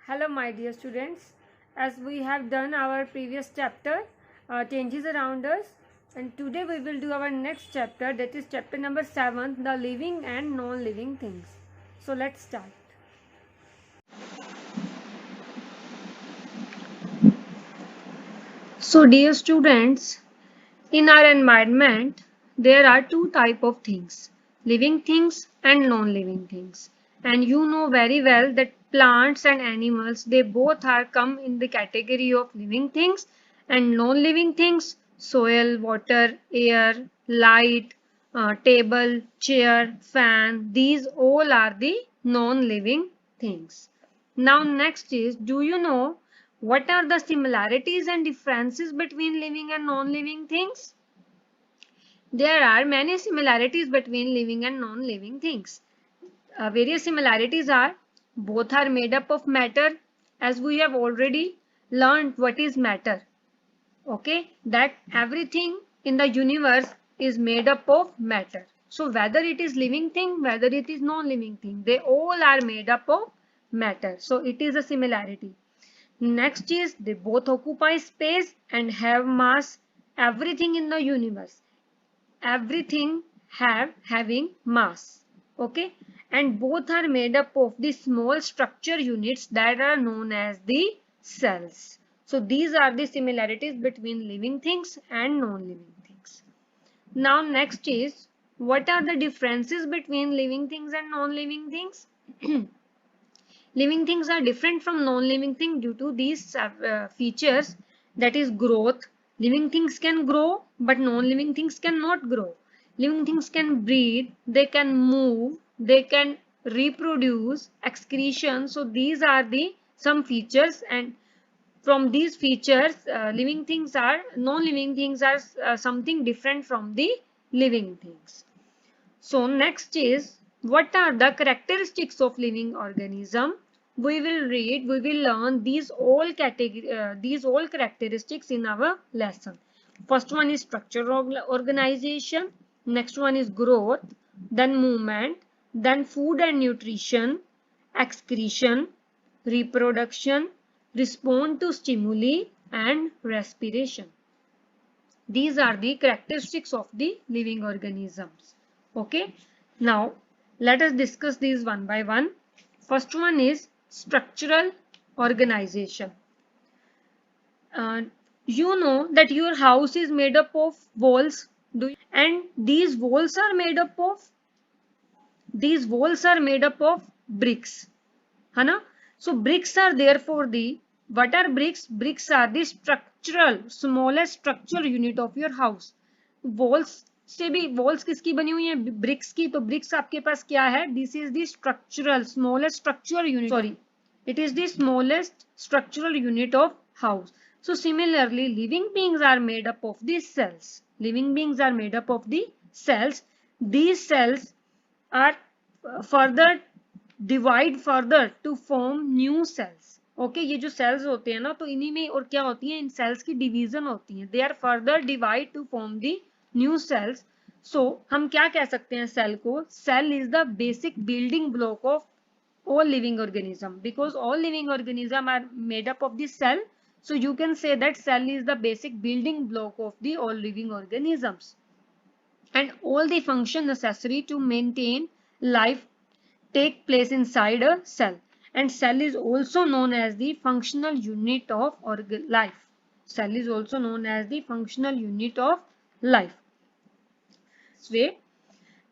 Hello my dear students, as we have done our previous chapter changes around us, and today we will do our next chapter, that is chapter number 7, the living and non-living things. So let's start. So dear students, in our environment there are two type of things, living things and non-living things. And you know very well that plants and animals, they both are come in the category of living things, and non-living things, soil, water, air, light, table, chair, fan, these all are the non-living things. Now next is, do you know what are the similarities and differences between living and non-living things? There are many similarities between living and non-living things. Various similarities are, both are made up of matter, as we have already learned what is matter. Okay, that everything in the universe is made up of matter. So whether it is living thing, whether it is non-living thing, they all are made up of matter. So it is a similarity. Next is, they both occupy space and have mass. Everything in the universe, everything having mass. Okay, and both are made up of the small structure units that are known as the cells. So these are the similarities between living things and non-living things. Now next is, what are the differences between living things and non-living things? Living things are different from non-living things due to these features, that is growth. Living things can grow, but non-living things cannot grow. Living things can breathe, they can move, they can reproduce, excretion. So these are the some features, and from these features, living things are, non-living things are something different from the living things. So next is, what are the characteristics of living organism? We will read, we will learn these all characteristics in our lesson. First one is structure of organization, next one is growth, then movement, then food and nutrition, excretion, reproduction, respond to stimuli, and respiration. These are the characteristics of the living organisms. Okay, now let us discuss these one by one. First one is structural organization. You know that your house is made up of walls, and these walls are made up of bricks, है ना? So bricks are there for the, what are bricks? Bricks are the structural, smallest structural unit of your house. Walls से भी, walls किसकी बनी हुई है? Bricks की. तो bricks आपके पास क्या है? This is the structural, smallest structural unit. Sorry, it is the smallest structural unit of house. So similarly, living beings are made up of these cells. Living beings are made up of the cells. These cells are further divide further to form new cells. Okay, ये जो cells होते हैं ना, तो इन्हीं में और क्या होती है, इन cells की division होती है. They are further divide to form the new cells. So हम क्या कह सकते हैं cell को? Cell is the basic building block of all living organism, because all living organism are made up of the cell. So you can say that cell is the basic building block of the all living organisms, and all the function necessary to maintain life take place inside a cell. And cell is also known as the functional unit of life. Cell is also known as the functional unit of life.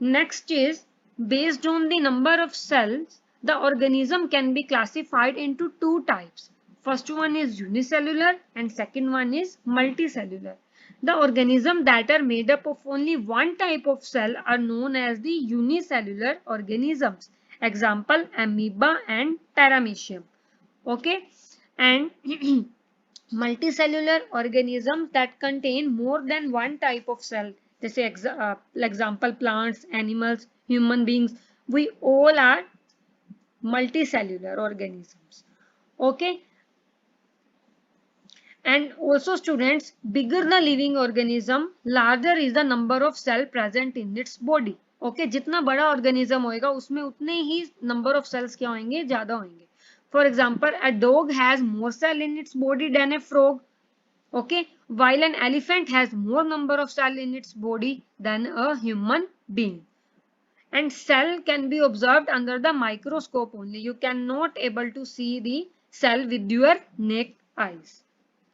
Next is, based on the number of cells, the organism can be classified into two types. First one is unicellular and second one is multicellular. The organisms that are made up of only one type of cell are known as the unicellular organisms. Example, amoeba and paramecium. Okay, and multicellular organisms that contain more than one type of cell. जैसे example, plants, animals, human beings, we all are multicellular organisms. Okay, and also students, bigger the living organism, larger is the number of cell present in its body. Okay, जितना बड़ा organism होएगा उसमें उतने ही number of cells क्या होंगे, ज़्यादा होंगे. For example, a dog has more cell in its body than a frog. Okay, while an elephant has more number of cells in its body than a human being. And cell can be observed under the microscope only. You cannot able to see the cell with your naked eyes.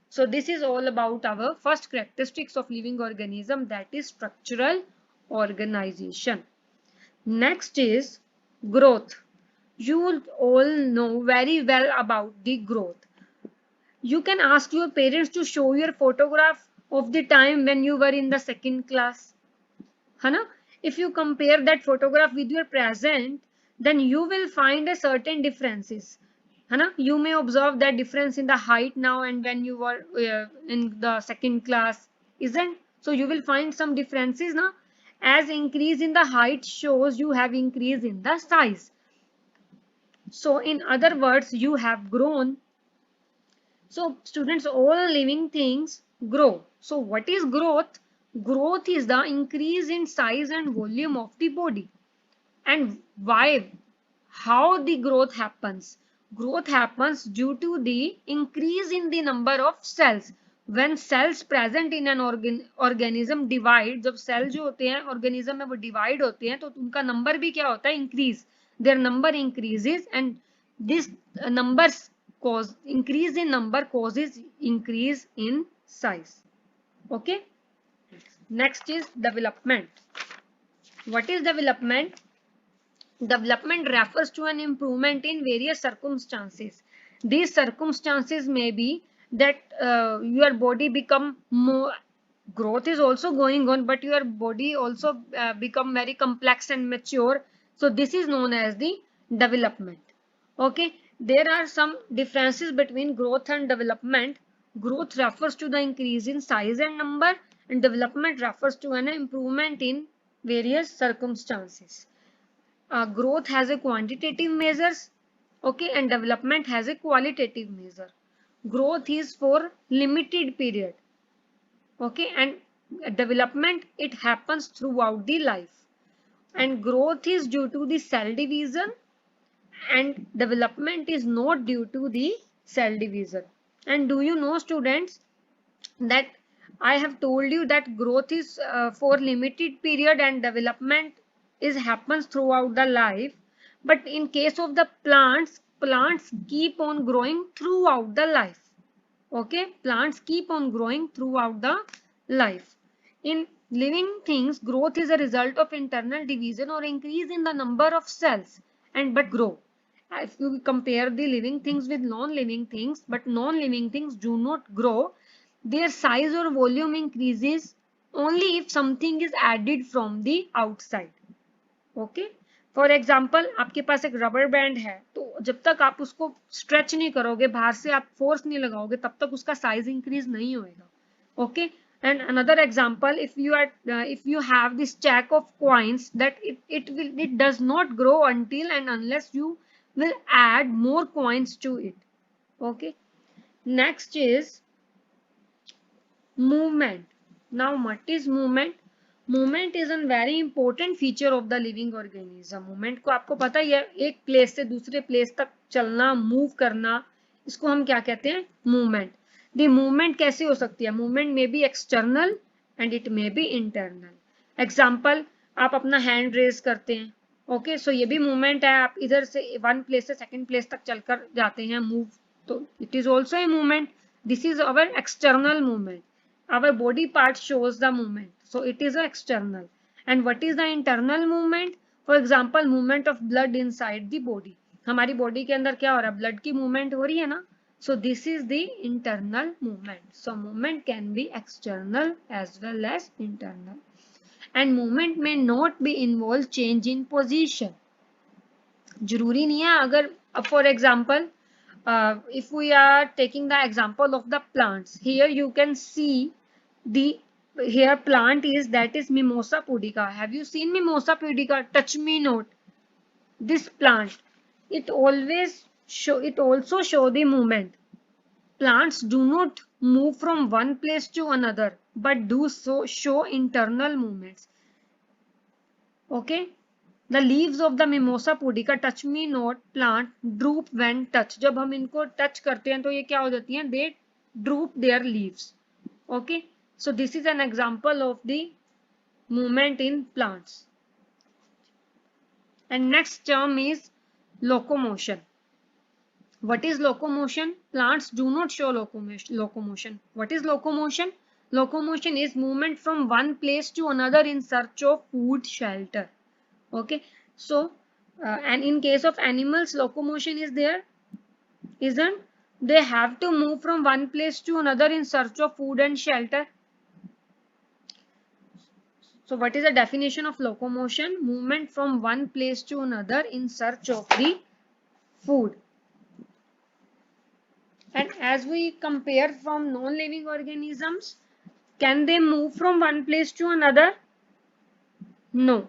So this is all about our first characteristics of living organism, that is structural organization. Next is growth. You all know very well about the growth. You can ask your parents to show your photograph of the time when you were in the second class. Hana? If you compare that photograph with your present, then you will find a certain differences. Hana? You may observe that difference in the height now and when you were in the second class, isn't? So you will find some differences now. As increase in the height shows you have increase in the size. So in other words, you have grown. So students, all living things grow. So what is growth? Growth is the increase in size and volume of the body. And why? How the growth happens? Growth happens due to the increase in the number of cells. When cells present in an organism divide, जब cell जो होते हैं organism में वो divide होते हैं तो उनका number भी क्या होता है? Increase. Their number increases and this numbers cause increase in number causes increase in size. Okay. Next is development. What is development? Development refers to an improvement in various circumstances. These circumstances may be that your body become more, growth is also going on, but your body also become very complex and mature. So this is known as the development. Okay, there are some differences between growth and development. Growth refers to the increase in size and number, and development refers to an improvement in various circumstances. Growth has a quantitative measures, okay, and development has a qualitative measure. Growth is for limited period, okay, and development, it happens throughout the life. And growth is due to the cell division and development is not due to the cell division. And do you know, students, that I have told you that growth is for limited period and development is happens throughout the life. But in case of the plants, plants keep on growing throughout the life. Okay, plants keep on growing throughout the life. In living things, growth is a result of internal division or increase in the number of cells and but grow. If you compare the living things with non-living things, but non-living things do not grow, their size or volume increases only if something is added from the outside. Okay, for example आपके पास एक rubber band है, तो जब तक आप उसको stretch नहीं करोगे, बाहर से आप फोर्स नहीं लगाओगे, तब तक उसका साइज इंक्रीज नहीं होएगा. Okay, and another example, if you have this stack of coins, that it does not grow until and unless you will add more coins to it. Okay, next is movement. Now what is movement? Movement is an very important feature of the living organism. Movement को आपको पता ही है, एक place से दूसरे place तक चलना, move करना, इसको हम क्या कहते हैं? मूवमेंट. द मूवमेंट कैसे हो सकती है? मूवमेंट में be external and it may be internal. Example, आप अपना हैंड रेज करते हैं. ओके, सो ये भी मूवमेंट है. आप इधर से वन प्लेस से सेकेंड प्लेस तक चलकर जाते हैं, मूव, तो it is also a movement. This is our external movement. Our body part shows the movement, so it is external. And what is the internal movement? For example, movement of blood inside the body. हमारी body के अंदर क्या हो रहा है? blood की movement हो रही है ना? So this is the internal movement. So movement can be external as well as internal. And movement may not be involve change in position. जरूरी नहीं है. अगर for example, if we are taking the example of the plants, here you can see the here plant is, that is Mimosa pudica. Have you seen Mimosa pudica? Touch me not. This plant, it also show the movement. Plants do not move from one place to another, but do so show internal movements. Okay, The leaves of the mimosa pudica touch me not plant droop when touch. जब हम इनको touch करते हैं तो ये क्या हो जाती हैं? They droop their leaves. Okay, so this is an example of the movement in plants. And next term is locomotion. What is locomotion? Plants do not show locomotion. What is locomotion? Locomotion is movement from one place to another in search of food, shelter. Okay, so and in case of animals, locomotion is there, isn't? They have to move from one place to another in search of food and shelter. So what is the definition of locomotion? Movement from one place to another in search of the food. And as we compare from non-living organisms, can they move from one place to another? No.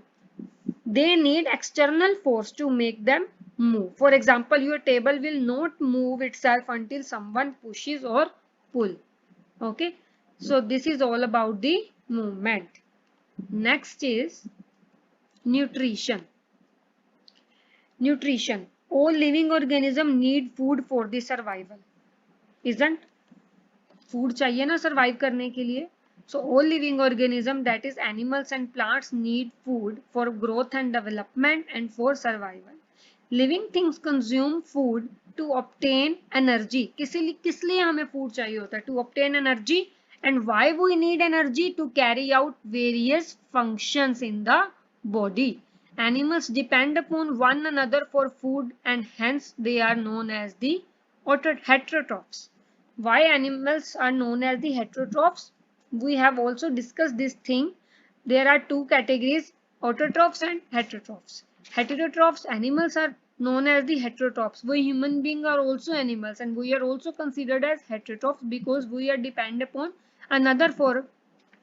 They need external force to make them move. For example, your table will not move itself until someone pushes or pull. Okay. So this is all about the movement. Next is nutrition. Nutrition. All living organisms need food for the survival. Isn't? Food चाहिए ना survive करने के लिए. So all living organisms, that is animals and plants, need food for growth and development and for survival. Living things consume food to obtain energy. किस लिए हमें food चाहिए होता है? To obtain energy. And why we need energy? To carry out various functions in the body. Animals depend upon one another for food and hence they are known as the heterotrophs. Why animals are known as the heterotrophs? We have also discussed this thing. There are two categories, autotrophs and heterotrophs. Heterotrophs, animals are known as the heterotrophs. We human beings are also animals and we are also considered as heterotrophs because we are dependent upon another for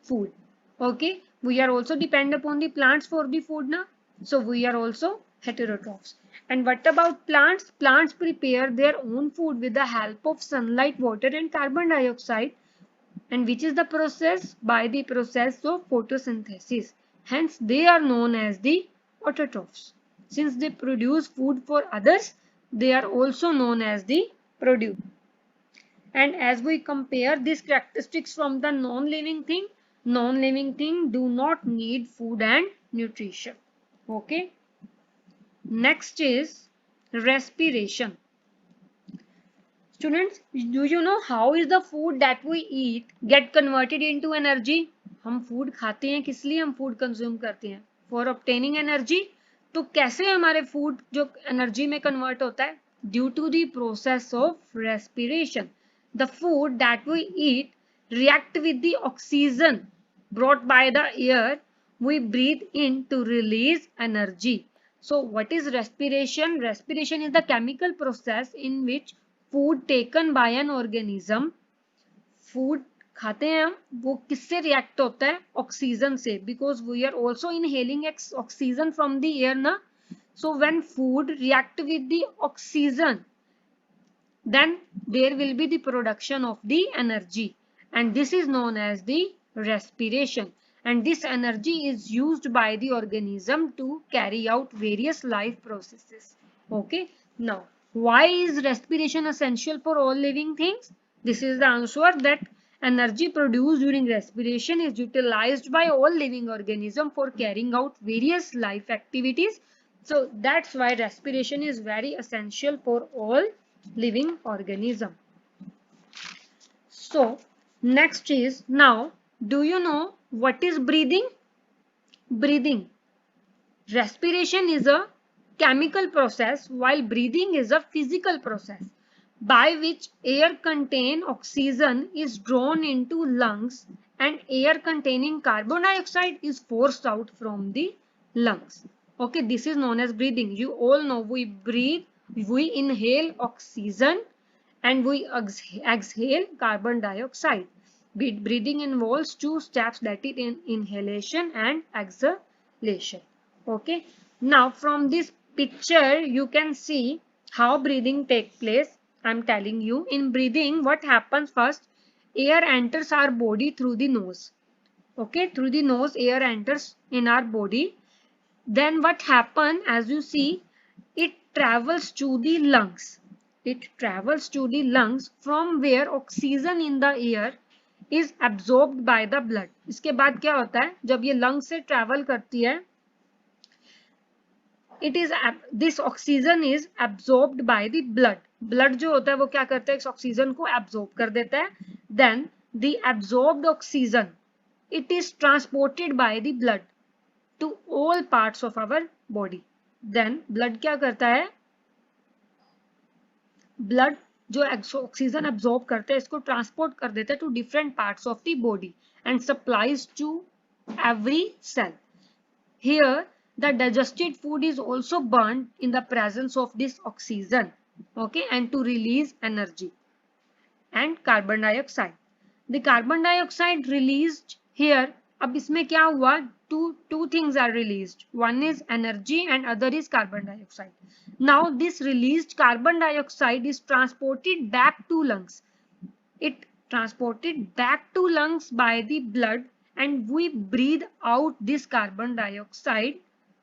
food. Okay, we are also dependent upon the plants for the food now. So we are also heterotrophs. And what about plants? Plants prepare their own food with the help of sunlight, water and carbon dioxide. And which is the process? By the process of photosynthesis. Hence they are known as the autotrophs. Since they produce food for others, they are also known as the producer. And as we compare these characteristics from the non-living thing do not need food and nutrition. Okay. Next is respiration. Students, do you know how is the food that we eat get converted into energy? हम food खाते हैं, किस लिए हम food consume करते हैं? For obtaining energy. तो कैसे हमारे food जो energy में convert होता है? Due to the process of respiration. The food that we eat react with the oxygen brought by the air we breathe in to release energy. So what is respiration? Respiration is the chemical process in which food taken by an organism, food खाते हैं हम, वो किससे react होता है? Oxygen से, because we are also inhaling oxygen from the air ना. So when food react with the oxygen, then there will be the production of the energy, and this is known as the respiration. And this energy is used by the organism to carry out various life processes. Okay, now why is respiration essential for all living things? This is the answer, that energy produced during respiration is utilized by all living organisms for carrying out various life activities. So that's why respiration is very essential for all living organism. So next is, now do you know what is breathing? Breathing. Respiration is a chemical process while breathing is a physical process by which air containing oxygen is drawn into lungs and air containing carbon dioxide is forced out from the lungs. Okay, this is known as breathing. You all know we breathe, we inhale oxygen and we exhale carbon dioxide. Breathing involves two steps, that is inhalation and exhalation. Okay, now from this picture you can see how breathing takes place. I'm telling you, in breathing what happens first, air enters our body through the nose. Okay, through the nose air enters in our body. Then what happen, as you see, it travels to the lungs. It travels to the lungs from where oxygen in the air is absorbed by the blood. इसके बाद क्या होता है, जब ये lung से travel करती है, it is this oxygen is absorbed by the blood. Blood जो होता है वो क्या करता है, इस ऑक्सीजन को absorb कर देता है. Then the absorbed oxygen, it is transported by the blood to all parts of our body. Then blood क्या करता है, blood जो ऑक्सीजन absorb करते हैं इसको ट्रांसपोर्ट कर देता है to different parts of the body and supplies to every cell. Here the digested food is also burned in the presence of this oxygen, okay, and to release energy and carbon dioxide. The carbon dioxide released here, अब इसमें क्या हुआ, two things are released. One is energy and other is carbon dioxide. Now this released carbon dioxide is transported back to lungs. It transported back to lungs by the blood and we breathe out this carbon dioxide.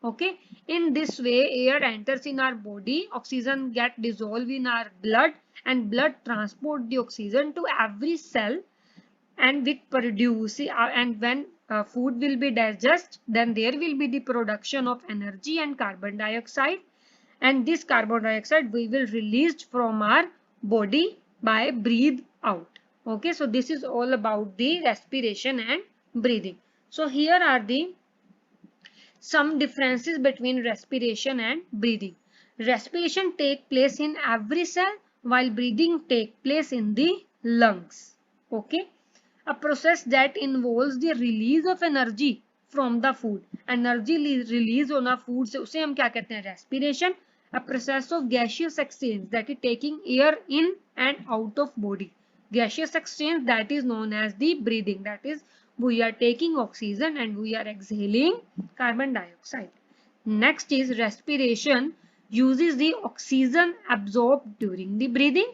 Okay, in this way air enters in our body, oxygen get dissolved in our blood and blood transport the oxygen to every cell and it produce, and when food will be digested, then there will be the production of energy and carbon dioxide, and this carbon dioxide we will release from our body by breathe out. Okay, so this is all about the respiration and breathing. So here are the some differences between respiration and breathing. Respiration take place in every cell while breathing take place in the lungs. Okay, a process that involves the release of energy from the food. Energy release होना food से, उसे हम क्या कहते हैं, respiration. A process of gaseous exchange, that is taking air in and out of body. Gaseous exchange, that is known as the breathing, that is we are taking oxygen and we are exhaling carbon dioxide. Next is respiration, uses the oxygen absorbed during the breathing,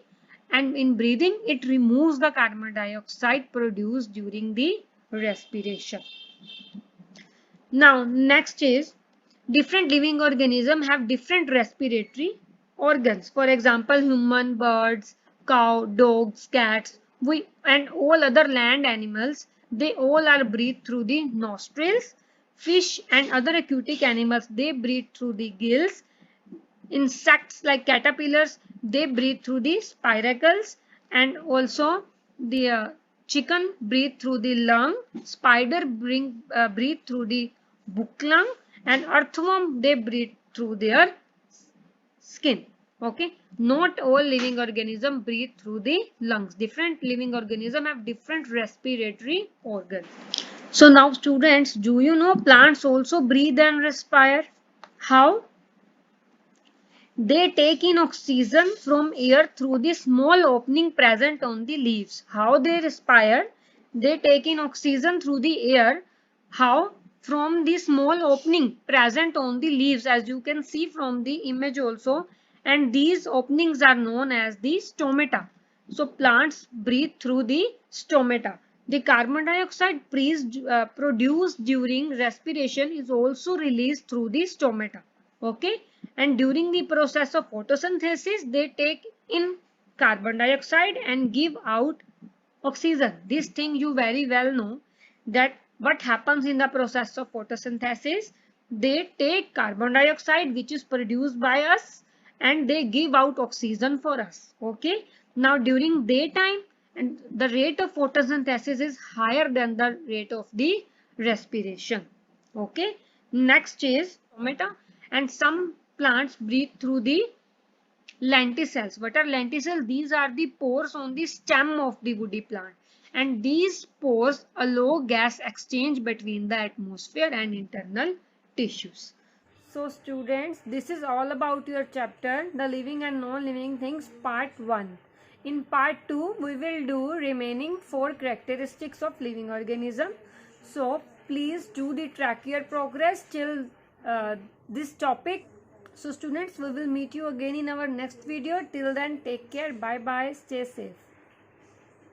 and in breathing it removes the carbon dioxide produced during the respiration. Now next is different living organisms have different respiratory organs. For example, human, birds, cow, dogs, cats, and all other land animals, they all are breathed through the nostrils. Fish and other aquatic animals, they breathe through the gills. Insects like caterpillars, they breathe through the spiracles, and also the chicken breathe through the lung. Spider breathe through the book lung, and earthworm, they breathe through their skin. Okay, not all living organisms breathe through the lungs. Different living organisms have different respiratory organs. So now students, do you know plants also breathe and respire? How? They take in oxygen from air through the small opening present on the leaves. How they respire? They take in oxygen through the air. How? From the small opening present on the leaves, as you can see from the image also, and these openings are known as the stomata. So plants breathe through the stomata. The carbon dioxide produced during respiration is also released through the stomata. Okay, and during the process of photosynthesis they take in carbon dioxide and give out oxygen. This thing you very well know, that what happens in the process of photosynthesis, they take carbon dioxide which is produced by us and they give out oxygen for us. Okay, now during daytime, and the rate of photosynthesis is higher than the rate of the respiration. Okay, next is stomata, and some plants breathe through the lenticels. What are lenticels? These are the pores on the stem of the woody plant, and these pores allow gas exchange between the atmosphere and internal tissues. So students, this is all about your chapter, the living and non-living things, part 1. In part 2, we will do remaining 4 characteristics of living organism. So please do the track your progress till this topic. So students, we will meet you again in our next video. Till then, take care. Bye bye. Stay safe.